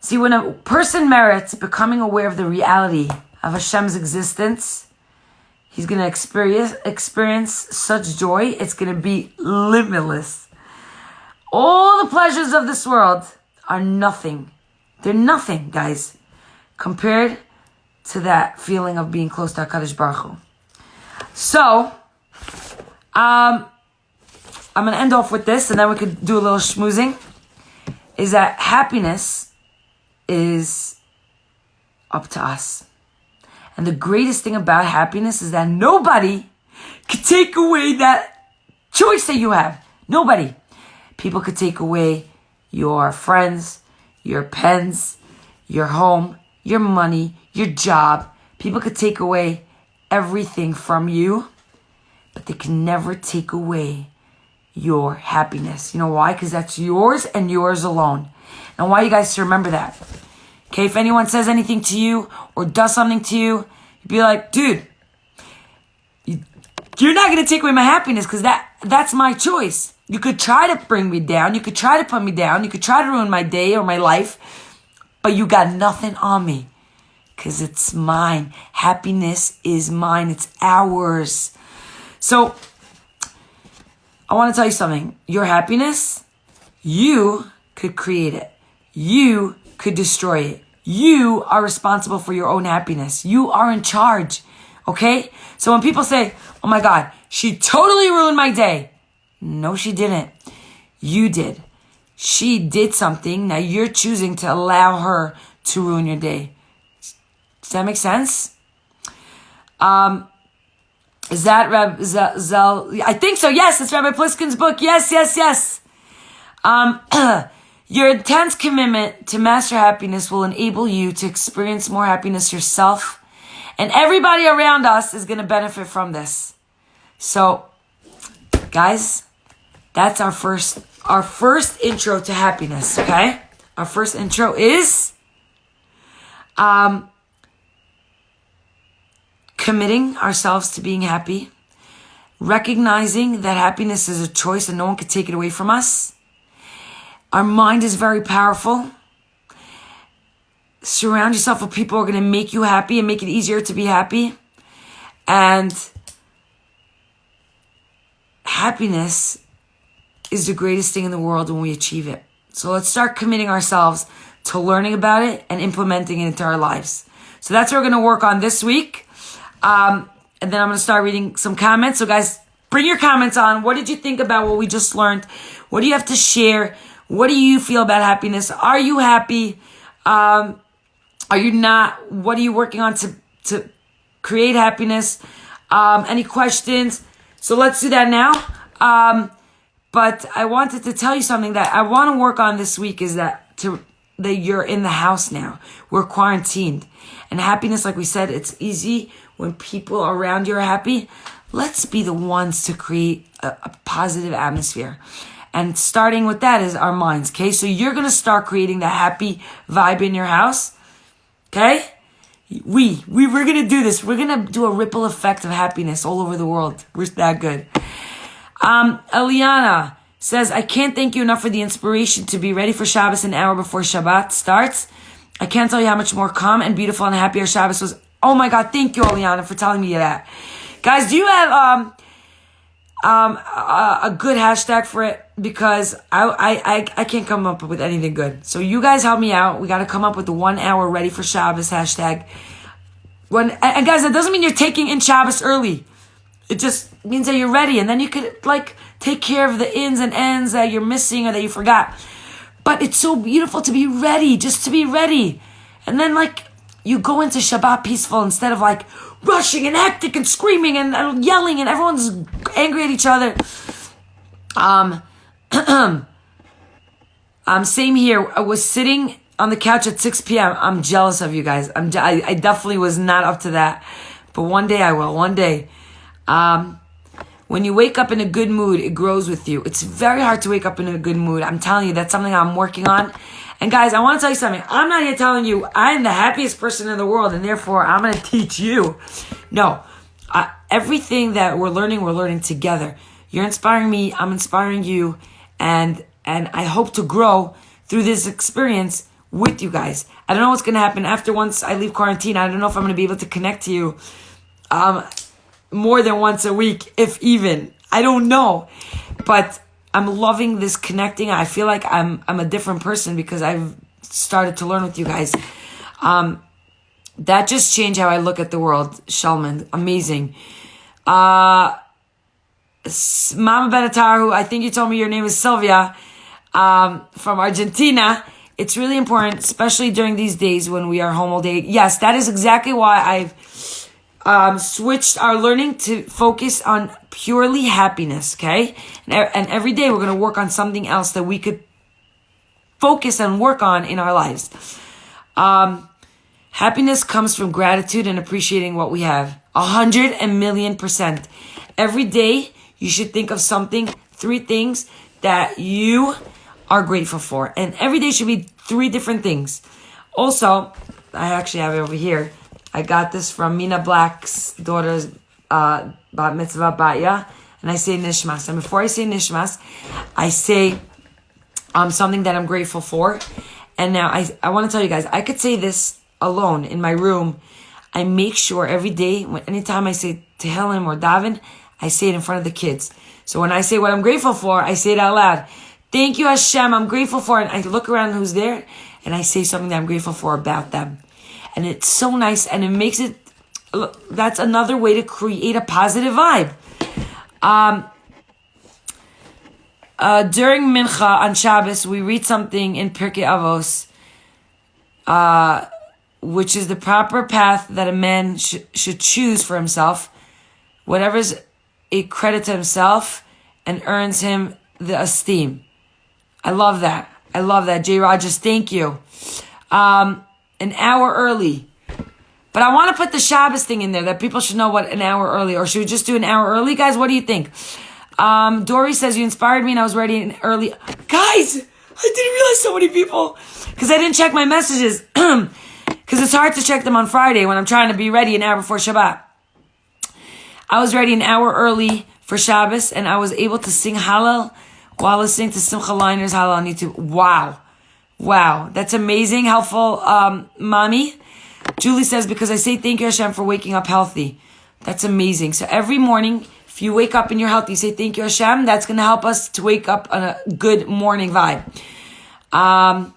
See, when a person merits becoming aware of the reality of Hashem's existence, he's going to experience such joy, it's going to be limitless. All the pleasures of this world are nothing. They're nothing, guys, compared to that feeling of being close to HaKadosh Baruch Hu. So, I'm going to end off with this, and then we could do a little schmoozing, is that happiness is up to us. And the greatest thing about happiness is that nobody can take away that choice that you have. Nobody. People could take away your friends, your pens, your home, your money, your job. People could take away everything from you, but they can never take away your happiness. You know why? Because that's yours and yours alone. And I want you guys to remember that. Okay, if anyone says anything to you or does something to you, you'd be like, dude, you're not going to take away my happiness because that's my choice. You could try to bring me down. You could try to put me down. You could try to ruin my day or my life. But you got nothing on me because it's mine. Happiness is mine. It's ours. So I want to tell you something. Your happiness, you could create it. You could destroy it. You are responsible for your own happiness. You are in charge. Okay? So when people say, oh my God, she totally ruined my day. No, she didn't. You did. She did something. Now you're choosing to allow her to ruin your day. Does that make sense? Is that Reb Zel? I think so. Yes, it's Rabbi Pliskin's book. Yes. Your intense commitment to master happiness will enable you to experience more happiness yourself, and everybody around us is going to benefit from this. So, guys, that's our first intro to happiness. Okay, our first intro is committing ourselves to being happy, recognizing that happiness is a choice and no one can take it away from us. Our mind is very powerful. Surround yourself with people who are going to make you happy and make it easier to be happy. And happiness is the greatest thing in the world when we achieve it. So let's start committing ourselves to learning about it and implementing it into our lives. So that's what we're going to work on this week. And then I'm going to start reading some comments. So guys, bring your comments on. What did you think about what we just learned? What do you have to share? What do you feel about happiness? Are you happy? Are you not? What are you working on to create happiness? Any questions? So let's do that now. But I wanted to tell you something that I want to work on this week is that you're in the house now. We're quarantined. And happiness, like we said, it's easy when people around you are happy. Let's be the ones to create a positive atmosphere. And starting with that is our minds, okay? So you're going to start creating that happy vibe in your house, okay? We're going to do this. We're going to do a ripple effect of happiness all over the world. We're that good. Eliana says, I can't thank you enough for the inspiration to be ready for Shabbos an hour before Shabbat starts. I can't tell you how much more calm and beautiful and happy our Shabbos was. Oh my God, thank you, Eliana, for telling me that. Guys, do you have a good hashtag for it? Because I can't come up with anything good. So you guys help me out. We got to come up with the 1 hour ready for Shabbos hashtag. And guys, that doesn't mean you're taking in Shabbos early. It just means that you're ready, and then you could take care of the ins and ends that you're missing or that you forgot. But it's so beautiful to be ready, just to be ready. And then you go into Shabbat peaceful instead of rushing and hectic and screaming and yelling and everyone's angry at each other. Same here. I was sitting on the couch at 6 p.m. I'm jealous of you guys. I definitely was not up to that. But one day I will. One day. When you wake up in a good mood, it grows with you. It's very hard to wake up in a good mood. I'm telling you, that's something I'm working on. And guys, I want to tell you something. I'm not here telling you I'm the happiest person in the world and therefore I'm going to teach you. No. Everything that we're learning together. You're inspiring me. I'm inspiring you. And I hope to grow through this experience with you guys. I don't know what's going to happen once I leave quarantine. I don't know if I'm going to be able to connect to you more than once a week, if even. I don't know. But I'm loving this connecting. I feel like I'm a different person because I've started to learn with you guys. That just changed how I look at the world. Shalman, amazing. Mama Benatar, who I think you told me your name is Sylvia, from Argentina. It's really important, especially during these days when we are home all day. Yes, that is exactly why I've switched our learning to focus on purely happiness, okay? And every day we're going to work on something else that we could focus and work on in our lives. Happiness comes from gratitude and appreciating what we have. 100,000,000%. Every day you should think of 3 things that you are grateful for. And every day should be 3 different things. Also, I actually have it over here. I got this from Mina Black's daughter's bat mitzvah batya, and I say nishmas. And before I say nishmas, I say something that I'm grateful for. And now I want to tell you guys, I could say this alone in my room. I make sure every day, anytime I say Tehillim or Daven, I say it in front of the kids. So when I say what I'm grateful for, I say it out loud. Thank you, Hashem, I'm grateful for it. And I look around who's there, and I say something that I'm grateful for about them. And it's so nice, and it makes it, that's another way to create a positive vibe. During Mincha on Shabbos, we read something in Pirkei Avos, which is the proper path that a man should choose for himself, whatever's a credit to himself and earns him the esteem. I love that. J. Rogers, thank you. An hour early. But I want to put the Shabbos thing in there, that people should know what an hour early, or should we just do an hour early? Guys, what do you think? Dory says, you inspired me and I was ready early. Guys, I didn't realize so many people, because I didn't check my messages, because it's hard to check them on Friday when I'm trying to be ready an hour before Shabbat. I was ready an hour early for Shabbos, and I was able to sing Hallel while listening to Simcha Liner's Hallel on YouTube. Wow, that's amazing, helpful, mommy. Julie says, because I say thank you, Hashem, for waking up healthy. That's amazing. So every morning, if you wake up and you're healthy, say thank you, Hashem. That's going to help us to wake up on a good morning vibe. Power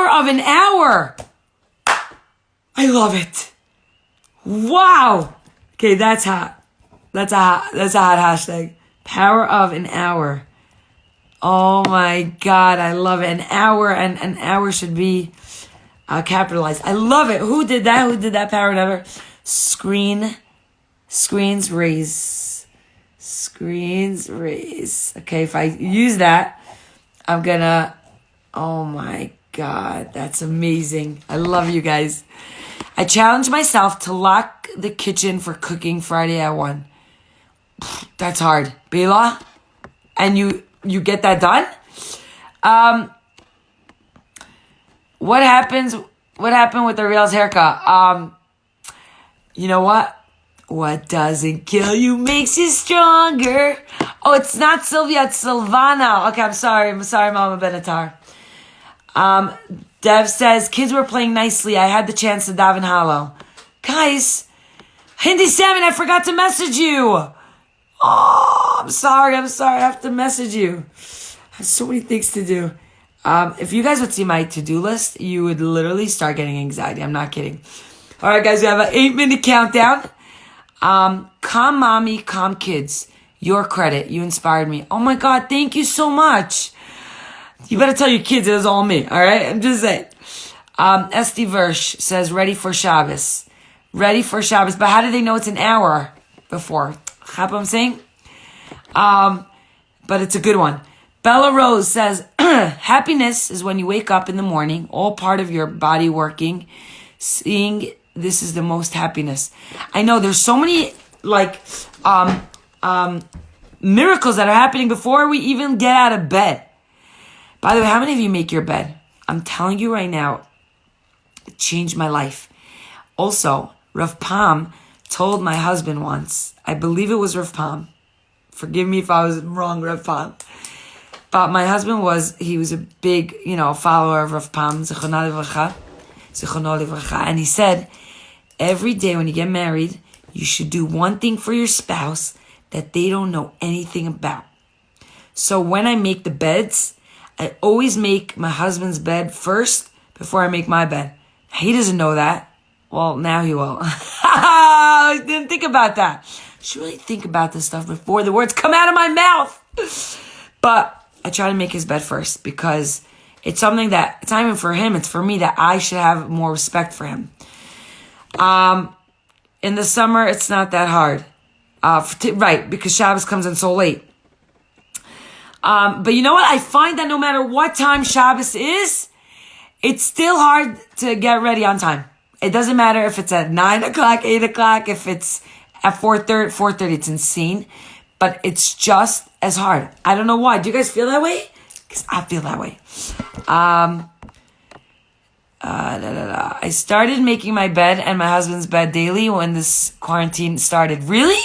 of an hour. I love it. Wow. Okay, that's hot. That's a hot hashtag. Power of an hour. Oh my God, I love it. An hour, and an hour should be capitalized. I love it. Who did that power and ever? Screens raise. Okay, if I use that, I'm gonna, oh my God, that's amazing. I love you guys. I challenge myself to lock the kitchen for cooking Friday at 1. That's hard. Bela? And you get that done? What happened with Ariel's haircut? You know what? What doesn't kill you makes you stronger. Oh, it's not Sylvia, it's Silvana. Okay, I'm sorry, Mama Benatar. Dev says, kids were playing nicely. I had the chance to daven Hallel. Guys, Hindi Salmon, I forgot to message you. Oh, I'm sorry. I have to message you. I have so many things to do. If you guys would see my to-do list, you would literally start getting anxiety. I'm not kidding. All right, guys, we have an 8-minute countdown. Calm mommy, calm kids. Your credit. You inspired me. Oh my God, thank you so much. You better tell your kids it was all me, all right? I'm just saying. Esti Versh says, ready for Shabbos. Ready for Shabbos. But how do they know it's an hour before? How I'm saying? But it's a good one. Bella Rose says, happiness is when you wake up in the morning, all part of your body working, seeing this is the most happiness. I know there's so many, miracles that are happening before we even get out of bed. By the way, how many of you make your bed? I'm telling you right now, it changed my life. Also, Rav Pam told my husband once, I believe it was Rav Pam. Forgive me if I was wrong, Rav Pam. But my husband was a big, follower of Rav Pam, Zichrono Livracha. And he said, every day when you get married, you should do one thing for your spouse that they don't know anything about. So when I make the beds, I always make my husband's bed first before I make my bed. He doesn't know that. Well, now he will. I didn't think about that. I should really think about this stuff before the words come out of my mouth. But I try to make his bed first because it's something that, it's not even for him, it's for me that I should have more respect for him. In the summer, it's not that hard. Right, because Shabbos comes in so late. But you know what? I find that no matter what time Shabbos is, it's still hard to get ready on time. It doesn't matter if it's at 9 o'clock, 8 o'clock, if it's at 4:30, it's insane. But it's just as hard. I don't know why. Do you guys feel that way? Because I feel that way. I started making my bed and my husband's bed daily when this quarantine started. Really?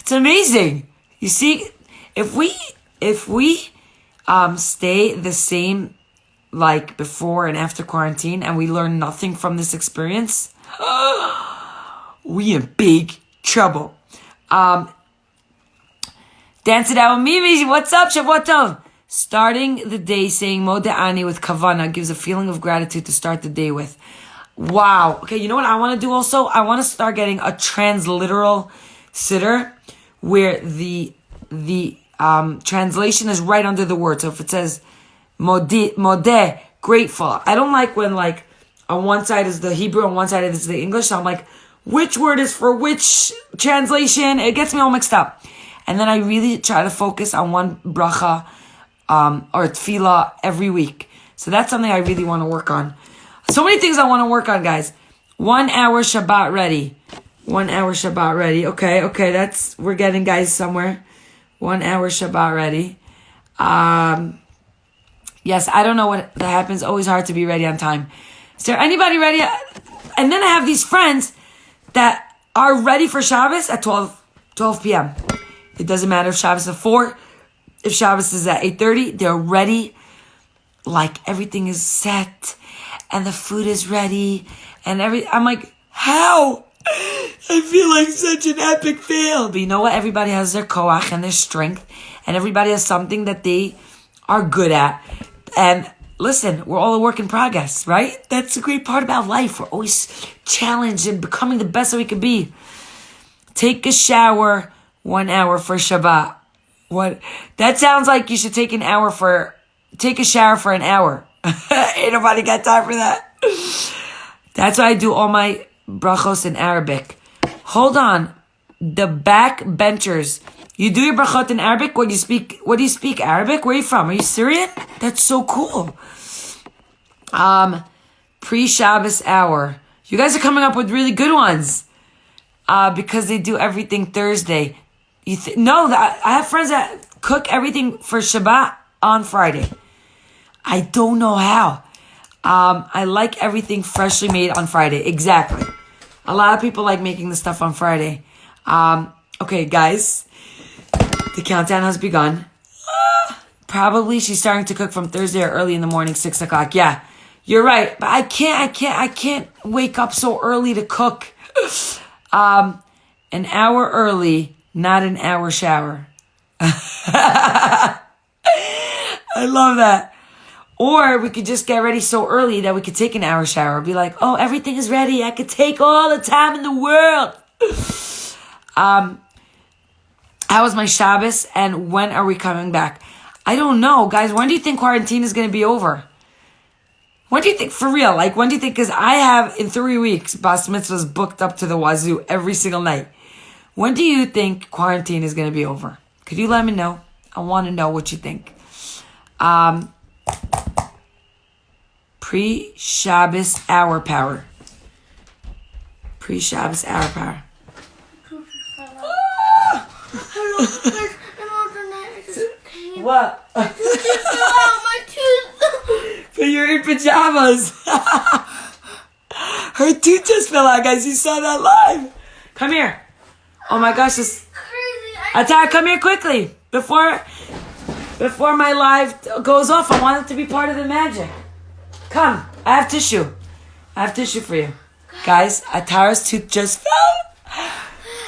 It's amazing. You see, if we stay the same like before and after quarantine and we learn nothing from this experience, we in big trouble. Dance it out with Mimi. What's up, Shavua Tov? Starting the day saying Modeh Ani with Kavana gives a feeling of gratitude to start the day with. Wow. Okay, you know what I want to do also? I want to start getting a transliteral siddur where the translation is right under the word. So if it says Modeh, grateful. I don't like when on one side is the Hebrew, on one side is the English. So I'm like, which word is for which translation? It gets me all mixed up. And then I really try to focus on one bracha or tefillah every week. So that's something I really want to work on. So many things I want to work on, guys. 1 hour Shabbat ready. 1 hour Shabbat ready. Okay, we're getting guys somewhere. 1 hour Shabbat ready. Yes, I don't know what that happens. Always hard to be ready on time. Is there anybody ready? And then I have these friends that are ready for Shabbos at 12 p.m. It doesn't matter if Shabbos is at 4, if Shabbos is at 8:30, they're ready. Like everything is set and the food is ready and I'm like, how? I feel like such an epic fail. But you know what? Everybody has their koach and their strength and everybody has something that they are good at. And listen, we're all a work in progress, right? That's the great part about life. We're always challenged and becoming the best that we can be. Take a shower 1 hour for Shabbat. What? That sounds like you should take a shower for an hour. Ain't nobody got time for that. That's why I do all my brachos in Arabic. Hold on. The backbenchers. You do your brachot in Arabic? What do you speak Arabic? Where are you from? Are you Syrian? That's so cool. Pre-Shabbos hour. You guys are coming up with really good ones. Because they do everything Thursday. I have friends that cook everything for Shabbat on Friday. I don't know how. I like everything freshly made on Friday. Exactly. A lot of people like making the stuff on Friday. Okay, guys. The countdown has begun. Probably she's starting to cook from Thursday or early in the morning, 6 o'clock. Yeah, you're right. But I can't wake up so early to cook. An hour early, not an hour shower. I love that. Or we could just get ready so early that we could take an hour shower. Be like, oh, everything is ready. I could take all the time in the world. How was my Shabbos? And when are we coming back? I don't know, guys. When do you think quarantine is going to be over? When do you think, for real? Like, when do you think? Because I have, in 3 weeks, Bas Mitzvahs booked up to the wazoo every single night. When do you think quarantine is going to be over? Could you let me know? I want to know what you think. Pre-Shabbos hour power. Pre-Shabbos hour power. What? My tooth. But you're in pajamas. Her tooth just fell out, guys. You saw that live. Come here. Oh my gosh, this Crazy. Atar, come here quickly. Before my live goes off, I want it to be part of the magic. Come. I have tissue. I have tissue for you. Guys, Atar's tooth just fell.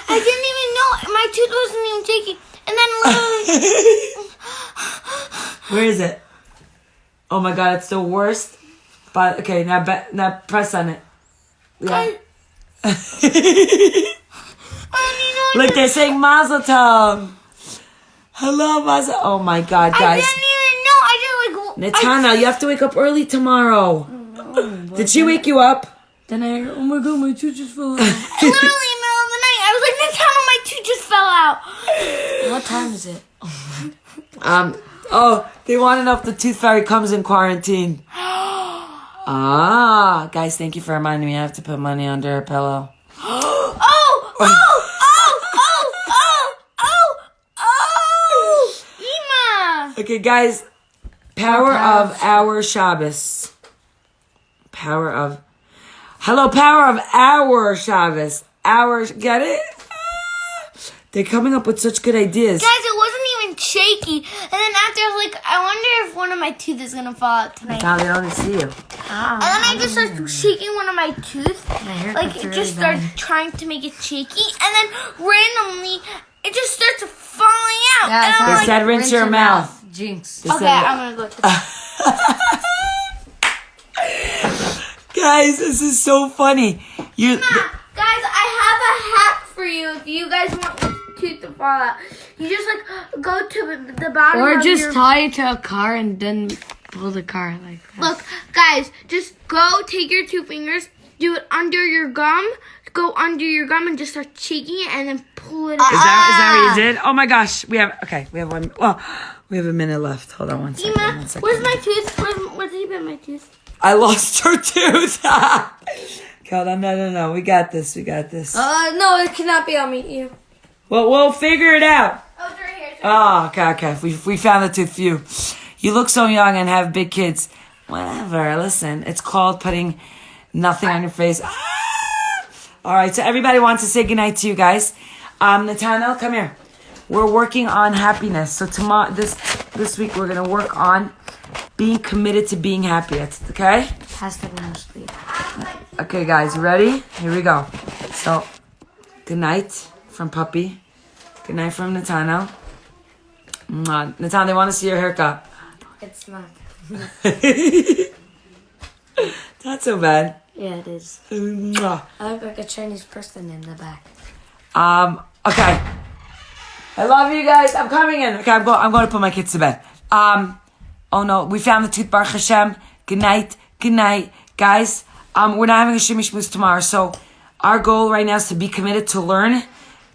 I didn't even know my tooth wasn't even shaking. And then literally, Where is it? Oh my god, it's the worst. But okay, now press on it. Yeah. Look, they're saying Mazel Tov. Hello, Mazel. Oh my god, I guys. didn't even know. I just like. Natana, you have to wake up early tomorrow. Did she wake you up? Then I heard, oh my god, my tooth just fell out. Literally in the middle of the night, I was like, Natana, my tooth just fell out. What time is it? Oh, they want to know if the tooth fairy comes in quarantine. Guys, thank you for reminding me. I have to put money under her pillow. Ima. Okay, guys. Power of our Shabbos. Power of our Shabbos. Get it? They're coming up with such good ideas. Guys, it wasn't even shaky. And then after, I was like, I wonder if one of my teeth is going to fall out tonight. Now they don't see you. And then I just started shaking one of my teeth. Like, it just started trying to make it shaky. And then randomly, it just starts falling out. Yeah, and I'm They like, said rinse your mouth. Jinx. They okay, said- I'm going to go to Guys, this is so funny. Guys, I have a hack for you if you guys want your tooth to fall out. You just, like, go to the bottom Or of just your... tie it to a car and then pull the car like that. Look, guys, just go take your 2 fingers, do it under your gum, go under your gum and just start shaking it and then pull it out. Is that what you did? Oh my gosh. We have one. Well, we have a minute left. Hold on one second. Ima, One second. where's my tooth? Where did you put my tooth? I lost her tooth. Hold on. No. We got this. No, it cannot be on me. You. Well, we'll figure it out. Oh, it's right here. Oh, okay. We found the tooth for you. You look so young and have big kids. Whatever. Listen, it's called putting nothing on your face. All right. So everybody wants to say goodnight to you guys. Nathaniel, come here. We're working on happiness. So tomorrow, this week, we're gonna work on being committed to being happy. Okay? Has to be no sleep. Okay, guys, you ready? Here we go. So, good night from Puppy. Good night from Nathaniel. Nathaniel, they want to see your haircut. It's not. Not so bad. Yeah, it is. Mwah. I look like a Chinese person in the back. Okay. I love you guys. I'm coming in. Okay, I'm going to put my kids to bed. Oh no, we found the tooth, Baruch Hashem. Good night. Guys, we're not having a Shimi Shmooze tomorrow, so our goal right now is to be committed to learn,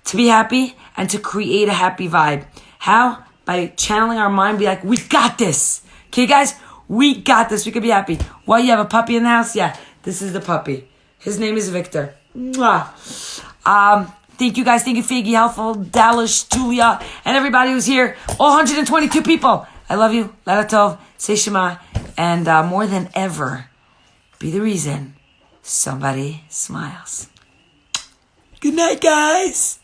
to be happy, and to create a happy vibe. How? By channeling our mind, be like, we got this. Okay, guys? We got this. We could be happy. What, you have a puppy in the house? Yeah, this is the puppy. His name is Victor. Mwah. Thank you guys. Thank you, Figgy, Helpful, Dallas, Julia, and everybody who's here. All 122 people. I love you. Laila Tov. Say Shema. And more than ever, be the reason somebody smiles. Good night, guys.